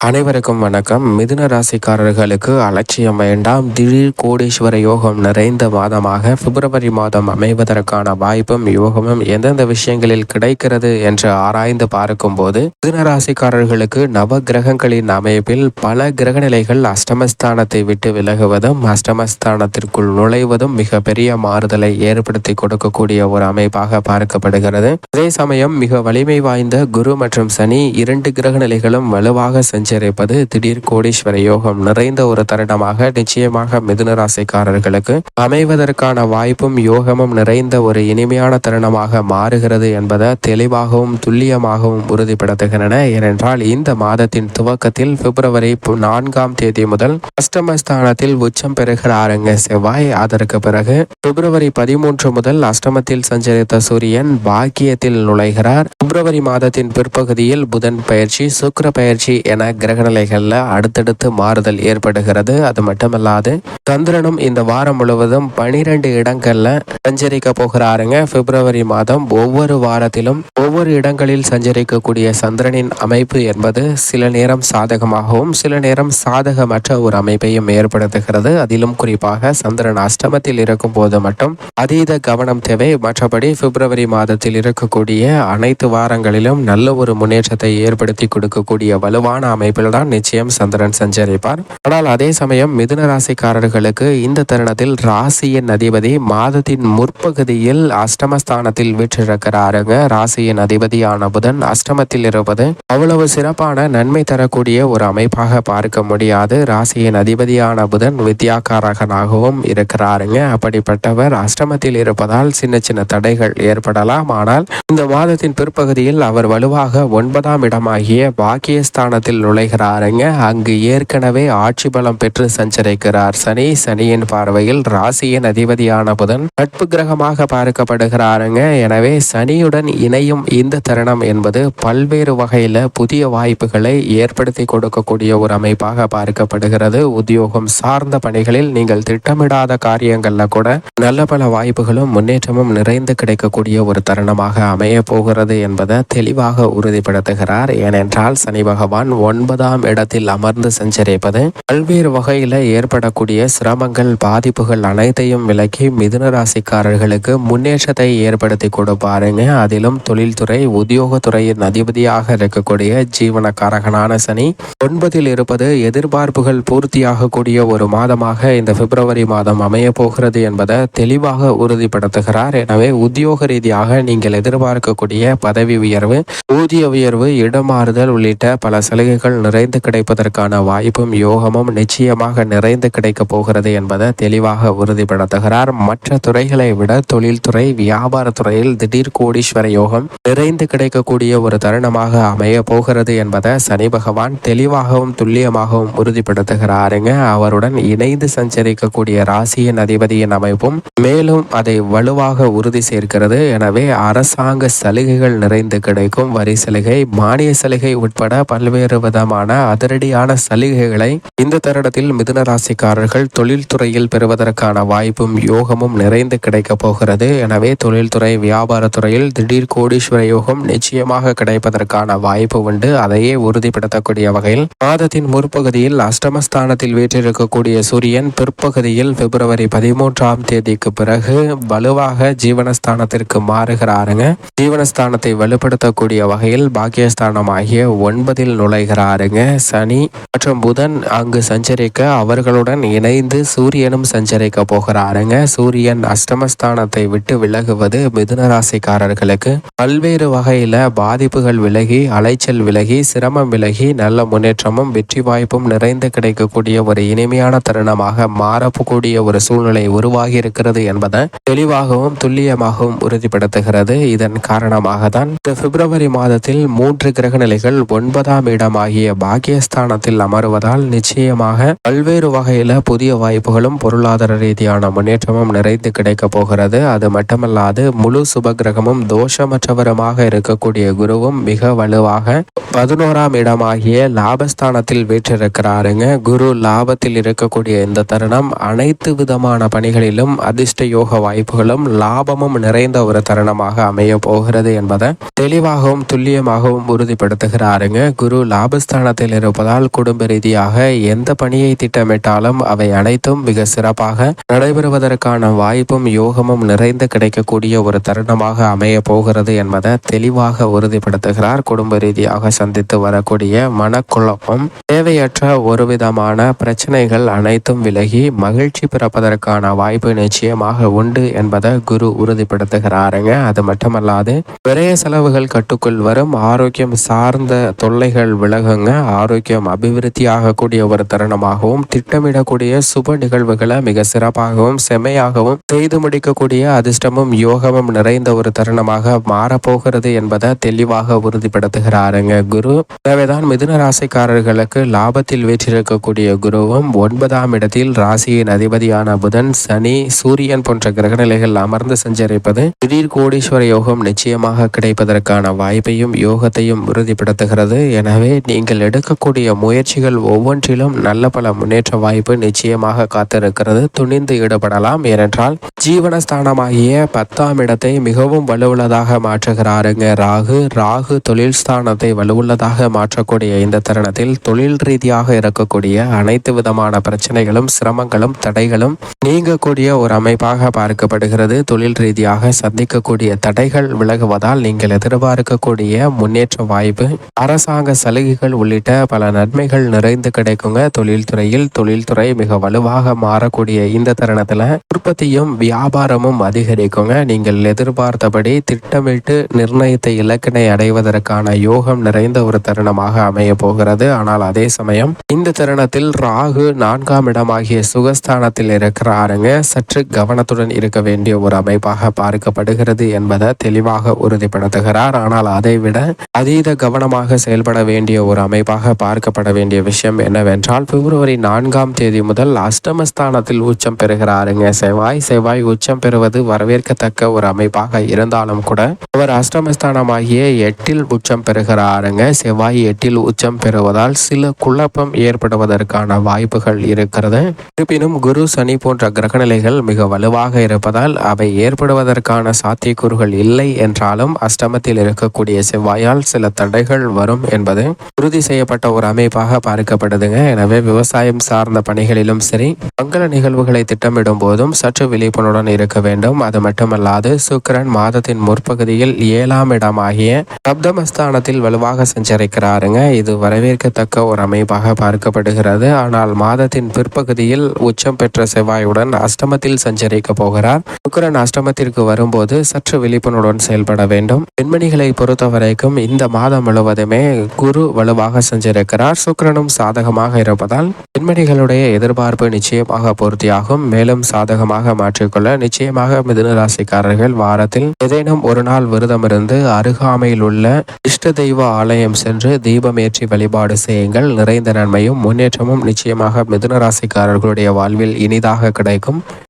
அனைவருக்கும் வணக்கம். மிதுன ராசிக்காரர்களுக்கு அலட்சியம் வேண்டாம். திடீர் கோடீஸ்வர யோகம் நிறைந்த மாதமாக பிப்ரவரி மாதம் அமைவதற்கான வாய்ப்பும் யோகமும் எந்தெந்த விஷயங்களில் கிடைக்கிறது என்று ஆராய்ந்து பார்க்கும்போது மிதுன ராசிக்காரர்களுக்கு நவ கிரகங்களின் அமைப்பில் பல கிரகநிலைகள் அஷ்டமஸ்தானத்தை விட்டு விலகுவதும் அஷ்டமஸ்தானத்திற்குள் நுழைவதும் மிக பெரிய மாறுதலை ஏற்படுத்தி கொடுக்கக்கூடிய ஒரு அமைப்பாக பார்க்கப்படுகிறது. அதே சமயம் மிக வலிமை வாய்ந்த குரு மற்றும் சனி இரண்டு கிரகநிலைகளும் வலுவாக சஞ்சரிப்பது திடீர் கோடீஸ்வர யோகம் நிறைந்த ஒரு தருணமாக நிச்சயமாக மிதுன ராசிக்காரர்களுக்கு அமைவதற்கான வாய்ப்பும் யோகமும் நிறைந்த ஒரு இனிமையான தருணமாக மாறுகிறது என்பதை தெளிவாகவும் துல்லியமாகவும் உறுதிப்படுத்துகின்றன. ஏனென்றால் இந்த மாதத்தின் துவக்கத்தில் பிப்ரவரி 4ஆம் தேதி முதல் அஷ்டமஸ்தானத்தில் உச்சம் பெறுகிறாருங்க செவ்வாய். அதற்கு பிறகு பிப்ரவரி 13 முதல் அஷ்டமத்தில் சஞ்சரித்த சூரியன் பாக்கியத்தில் நுழைகிறார். பிப்ரவரி மாதத்தின் பிற்பகுதியில் புதன் பயிற்சி, சுக்கிர பயிற்சி என கிரகநிலைகள்ல அடுத்தடுத்து மாறுதல் ஏற்படுகிறது. அது மட்டுமல்லாது சந்திரனும் இந்த வாரம் முழுவதும் 12 இடங்கள்ல சஞ்சரிக்க போகிறாருங்க. பிப்ரவரி மாதம் ஒவ்வொரு வாரத்திலும் ஒவ்வொரு இடங்களில் சஞ்சரிக்கக்கூடிய சந்திரனின் அமைப்பு என்பது சில நேரம் சாதகமாகவும் சில நேரம் சாதகமற்ற ஒரு அமைப்பையும் ஏற்படுத்துகிறது. அதிலும் குறிப்பாக சந்திரன் அஷ்டமத்தில் இருக்கும் போது மட்டும் அதீத கவனம் தேவை. மற்றபடி பிப்ரவரி மாதத்தில் இருக்கக்கூடிய அனைத்து வாரங்களிலும் நல்ல ஒரு முன்னேற்றத்தை ஏற்படுத்தி கொடுக்கக்கூடிய வலுவான அமைப்பில் தான் நிச்சயம் சந்திரன் சஞ்சரிப்பார். ஆனால் அதே சமயம் மிதுன ராசிக்காரர்களுக்கு இந்த தருணத்தில் ராசியின் அதிபதி மாதத்தின் முற்பகுதியில் அஷ்டமஸ்தானத்தில் வீற்றிருக்கிறாருங்க. ராசியின் அதிபதியான புதன் அஷ்டமத்தில் இருப்பது அவ்வளவு சிறப்பான நன்மை தரக்கூடிய ஒரு அமைப்பாக பார்க்க முடியாது. ராசியின் அதிபதியான புதன் வித்யாகாரகனாகவும் இருக்கிறாருங்க. அப்படிப்பட்டவர் அஷ்டமத்தில் இருப்பதால் சின்ன சின்ன தடைகள் ஏற்படலாம். ஆனால் இந்த மாதத்தின் பிற்பகுதியில் அவர் வலுவாக 9ஆம் இடமாகிய பாக்கியஸ்தானத்தில் நுழைகிறாருங்க. அங்கு ஏற்கனவே ஆட்சி பலம் பெற்று சஞ்சரிக்கிறார் சனி. சனியின் பார்வையில் ராசியின் அதிபதியான புதன் நட்பு கிரகமாக பார்க்கப்படுகிறாருங்க. எனவே சனியுடன் இணையும் இந்த தருணம் என்பது பல்வேறு வகையில புதிய வாய்ப்புகளை ஏற்படுத்தி கொடுக்கக்கூடிய ஒரு அமைப்பாக பார்க்கப்படுகிறது. உத்தியோகம் சார்ந்த பணிகளில் நீங்கள் திட்டமிடாத காரியங்கள்ல கூட நல்ல பல வாய்ப்புகளும் முன்னேற்றமும் நிறைந்து கிடைக்கக்கூடிய ஒரு தருணமாக அமைய போகிறது என்பதை தெளிவாக உறுதிப்படுத்துகிறார். ஏனென்றால் சனி பகவான் 9ஆம் இடத்தில் அமர்ந்து சஞ்சரிப்பது பல்வேறு வகையில ஏற்படக்கூடிய சிரமங்கள் பாதிப்புகள் அனைத்தையும் விலக்கி மிதுன ராசிக்காரர்களுக்கு முன்னேற்றத்தை ஏற்படுத்தி கொடுப்பாருங்க. அதிலும் தொழில்துறை உத்தியோகத்துறையின் அதிபதியாக இருக்கக்கூடிய ஜீவனக்காரகனான சனி 9இல் இருப்பது எதிர்பார்ப்புகள் பூர்த்தியாகக்கூடிய ஒரு மாதமாக இந்த பிப்ரவரி மாதம் அமைய போகிறது என்பதை தெளிவாக உறுதிப்படுத்துகிறார். எனவே உத்தியோக ரீதியாக நீங்கள் எதிர்பார்க்கக்கூடிய பதவி உயர்வு, ஊதிய உயர்வு, இடமாறுதல் உள்ளிட்ட பல சலுகைகள் நிறைந்து கிடைப்பதற்கான வாய்ப்பும் யோகமும் நிச்சயமாக நிறைந்து கிடைக்க போகிறது என்பதை தெளிவாக உறுதிப்படுத்துகிறார். மற்ற துறைகளை விட தொழில்துறை வியாபாரத்துறையில் திடீர் கோடீஸ்வர யோகம் நிறைந்து கிடைக்கக்கூடிய ஒரு தருணமாக அமைய போகிறது என்பதை சனி பகவான் தெளிவாகவும் துல்லியமாகவும் உறுதிப்படுத்துகிறாருங்க. அவருடன் இணைந்து சஞ்சரிக்கக்கூடிய ராசியின் அதிபதியின் அமைப்பும் மேலும் அதை வலுவாக உறுதி சேர்க்கிறது. எனவே அரசாங்க சலுகைகள் நிறைந்து கிடைக்கும். வரி சலுகை, மானிய சலுகை உட்பட பல்வேறு விதமான அதிரடியான சலுகைகளை இந்த தருணத்தில் மிதுன ராசிக்காரர்கள் தொழில்துறையில் பெறுவதற்கான வாய்ப்பும் யோகமும் நிறைந்து கிடைக்க போகிறது. எனவே தொழில்துறை வியாபாரத்துறையில் திடீர் கோடீஸ்வர யோகம் நிச்சயமாக கிடைப்பதற்கான வாய்ப்பு உண்டு. அதையே உறுதிப்படுத்தக்கூடிய வகையில் மாதத்தின் முற்பகுதியில் அஷ்டமஸ்தானத்தில் வீற்றிருக்கக்கூடிய சூரியன் பிற்பகுதியில் பிப்ரவரி 13ஆம் தேதிக்கு பிறகு வலுவாக ஜீவனஸ்தானத்திற்கு மாறுகிறாருங்க. ஜீவனஸ்தானத்தை வலுப்படுத்தக்கூடிய வகையில் பாக்கியஸ்தானம் ஆகிய 9இல் நுழைகிறாருங்க. சனி மற்றும் புதன் அங்கு சஞ்சரிக்க அவர்களுடன் இணைந்து சூரியனும் சஞ்சரிக்க போகிறாருங்க. சூரியன் அஷ்டமஸ்தானத்தை விட்டு விலகுவது மிதுன ராசிக்காரர்களுக்கு பல்வேறு வகையில பாதிப்புகள் விலகி, அலைச்சல் விலகி, சிரமம் விலகி, நல்ல முன்னேற்றமும் வெற்றி வாய்ப்பும் நிறைந்து கிடைக்கக்கூடிய ஒரு இனிமையான தருணமாக மாறக்கூடிய ஒரு சூழ்நிலை உருவாகி இருக்கிறது என்பதை தெளிவாகவும் துல்லியமாகவும் உறுதிப்படுத்துகிறது. இதன் காரணமாக தான் இந்த பிப்ரவரி மாதத்தில் 3 கிரக நிலைகள் 9ஆம் இடமாகிய பாக்கியஸ்தானத்தில் அமருவதால் நிச்சயமாக பல்வேறு வகையில புதிய வாய்ப்புகளும் பொருளாதார ரீதியான முன்னேற்றமும் நிறைந்து கிடைக்க போகிறது. அது மட்டுமல்லாது முழு சுப கிரகமும் தோஷமற்றவருமாக இருக்கக்கூடிய குருவும் மிக வலுவாக 11ஆம் இடமாகிய லாபஸ்தானத்தில் வீற்றிருக்கிறாருங்க. குரு லாபத்தில் இருக்கக்கூடிய இந்த தருணம் அனைத்து விதமான பணிகளிலும் அதிர்ஷ்ட யோக வாய்ப்புகளும் லாபமும் நிறைந்த ஒரு தருணமாக அமைய போகிறது என்பதை தெளிவாகவும் துல்லியமாகவும் உறுதிப்படுத்துகிறாருங்க. குரு லாபஸ்தான சுகஸ்தானத்தில் இருப்பதால் குடும்ப ரீதியாக எந்த பணியை திட்டமிட்டாலும் அவை அனைத்தும் மிக சிறப்பாக நடைபெறுவதற்கான வாய்ப்பும் யோகமும் நிறைந்து கிடைக்கக்கூடிய ஒரு தருணமாக அமைய போகிறது என்பதை தெளிவாக உறுதிப்படுத்துகிறார். குடும்ப ரீதியாக சந்தித்து வரக்கூடிய மனக்குழப்பம், தேவையற்ற ஒரு விதமான பிரச்சனைகள் அனைத்தும் விலகி மகிழ்ச்சி பிறப்பதற்கான வாய்ப்பு நிச்சயமாக உண்டு என்பதை குரு உறுதிப்படுத்துகிறாருங்க. அது மட்டுமல்லாது விரைய செலவுகள் கட்டுக்குள் வரும், ஆரோக்கியம் சார்ந்த தொல்லைகள் விலகுங்க, ஆரோக்கியம் அபிவிருத்தி ஆகக்கூடிய ஒரு தருணமாகவும் திட்டமிடக்கூடிய சுப நிகழ்வுகளை மிக சிறப்பாகவும் செம்மையாகவும் செய்து முடிக்கக்கூடிய அதிர்ஷ்டமும் யோகமும் நிறைந்த ஒரு தருணமாக மாறப்போகிறது என்பதை தெளிவாக உறுதிப்படுத்துகிறாருங்க குரு. எனவேதான் மிதுன ராசிக்காரர்களுக்கு லாபத்தில் வீற்றிருக்கக்கூடிய குருவும் 9ஆம் இடத்தில் ராசியின் அதிபதியான புதன், சனி, சூரியன் போன்ற கிரகநிலைகள் அமர்ந்து சஞ்சரிப்பது திடீர் கோடீஸ்வர யோகம் நிச்சயமாக கிடைப்பதற்கான வாய்ப்பையும் யோகத்தையும் உறுதிப்படுத்துகிறது. எனவே நீங்கள் எடுக்கக்கூடிய முயற்சிகள் ஒவ்வொன்றிலும் நல்ல பல முன்னேற்ற வாய்ப்பு நிச்சயமாக காத்திருக்கிறது. துணிந்து ஈடுபடலாம். ஏனென்றால் ஜீவனஸ்தானமாகிய 10ஆம் இடத்தை மிகவும் வலுவுள்ளதாக மாற்றுகிறாருங்க ராகு தொழில் ஸ்தானத்தை வலுவுள்ளதாக மாற்றக்கூடிய இந்த தருணத்தில் தொழில் ரீதியாக இருக்கக்கூடிய அனைத்து விதமான பிரச்சனைகளும் சிரமங்களும் தடைகளும் நீங்கக்கூடிய ஒரு அமைப்பாக பார்க்கப்படுகிறது. தொழில் ரீதியாக சந்திக்கக்கூடிய தடைகள் விலகுவதால் நீங்கள் எதிர்பார்க்கக்கூடிய முன்னேற்ற வாய்ப்பு, அரசாங்க சலுகைகள் உள்ளிட்ட பல நன்மைகள் நிறைந்து கிடைக்குங்க. தொழில்துறை மிக வலுவாக மாறக்கூடிய இந்த தருணத்துல உற்பத்தியும் வியாபாரமும் அதிகரிக்குங்க. நீங்கள் எதிர்பார்த்தபடி திட்டமிட்டு நிர்ணயித்த இலக்கினை அடைவதற்கான யோகம் நிறைந்த ஒரு தருணமாக அமைய போகிறது. ஆனால் அதே சமயம் இந்த தருணத்தில் ராகு 4ஆம் இடமாகிய சுகஸ்தானத்தில் இருக்கிறாருங்க. சற்று கவனத்துடன் இருக்க வேண்டிய ஒரு அமைப்பாக பார்க்கப்படுகிறது என்பதை தெளிவாக உறுதிப்படுத்துகிறார். ஆனால் அதைவிட அதீத கவனமாக செயல்பட வேண்டிய ஒரு அமைப்பாக பார்க்கப்பட வேண்டிய விஷயம் என்னவென்றால், பிப்ரவரி 4ஆம் தேதி முதல் அஷ்டமஸ்தானத்தில் உச்சம் பெறுகிறாருங்க செவ்வாய் உச்சம் பெறுவது வரவேற்கத்தக்க ஒரு அமைப்பாக இருந்தாலும் கூட அவர் அஷ்டமஸ்தானமாகிய 8இல் உச்சம் பெறுகிறாருங்க. செவ்வாய் 8இல் உச்சம் பெறுவதால் சில குழப்பம் ஏற்படுவதற்கான வாய்ப்புகள் இருக்கிறது. இருப்பினும் குரு, சனி போன்ற கிரகநிலைகள் மிக வலுவாக இருப்பதால் அவை ஏற்படுவதற்கான சாத்தியக்கூறுகள் இல்லை என்றாலும் அஷ்டமத்தில் இருக்கக்கூடிய செவ்வாயால் சில தடைகள் வரும் என்பது உறுதி செய்யப்பட்ட ஒரு அமைப்பாக பார்க்கப்படுதுங்க. எனவே விவசாயம் சார்ந்த பணிகளிலும் சரி, மங்கள நிகழ்வுகளை திட்டமிடும் போதும் சற்று விழிப்புணர்வுடன் இருக்க வேண்டும். அது மட்டுமல்லாது சுக்கிரன் மாதத்தின் முற்பகுதியில் 7ஆம் இடமாகிய சப்தமஸ்தானத்தில் வலுவாக சஞ்சரிக்கிறாருங்க. இது வரவேற்கத்தக்க ஒரு அமைப்பாக பார்க்கப்படுகிறது. ஆனால் மாதத்தின் பிற்பகுதியில் உச்சம் பெற்ற செவ்வாயுடன் அஷ்டமத்தில் சஞ்சரிக்க போகிறார். சுக்கிரன் அஷ்டமத்திற்கு வரும்போது சற்று விழிப்புணர்வுடன் செயல்பட வேண்டும். பெண்மணிகளை பொறுத்தவரைக்கும் இந்த மாதம் முழுவதுமே குரு வலுவாக சஞ்சரிக்கிறார். சுக்கிரனும் சாதகமாக இருப்பதால் பெண்மணிகளுடைய எதிர்பார்ப்பு நிச்சயமாக பூர்த்தியாகும். மேலும் சாதகமாக மாற்றிக்கொள்ள நிச்சயமாக மிதுன ராசிக்காரர்கள் வாரத்தில் ஏதேனும் ஒரு நாள் விரதமிருந்து அருகாமையில் உள்ள இஷ்ட தெய்வ ஆலயம் சென்று தீபமேற்றி வழிபாடு செய்யுங்கள். நிறைந்த நன்மையும் முன்னேற்றமும் நிச்சயமாக மிதுன ராசிக்காரர்களுடைய வாழ்வில் இனிதாக கிடைக்கும்.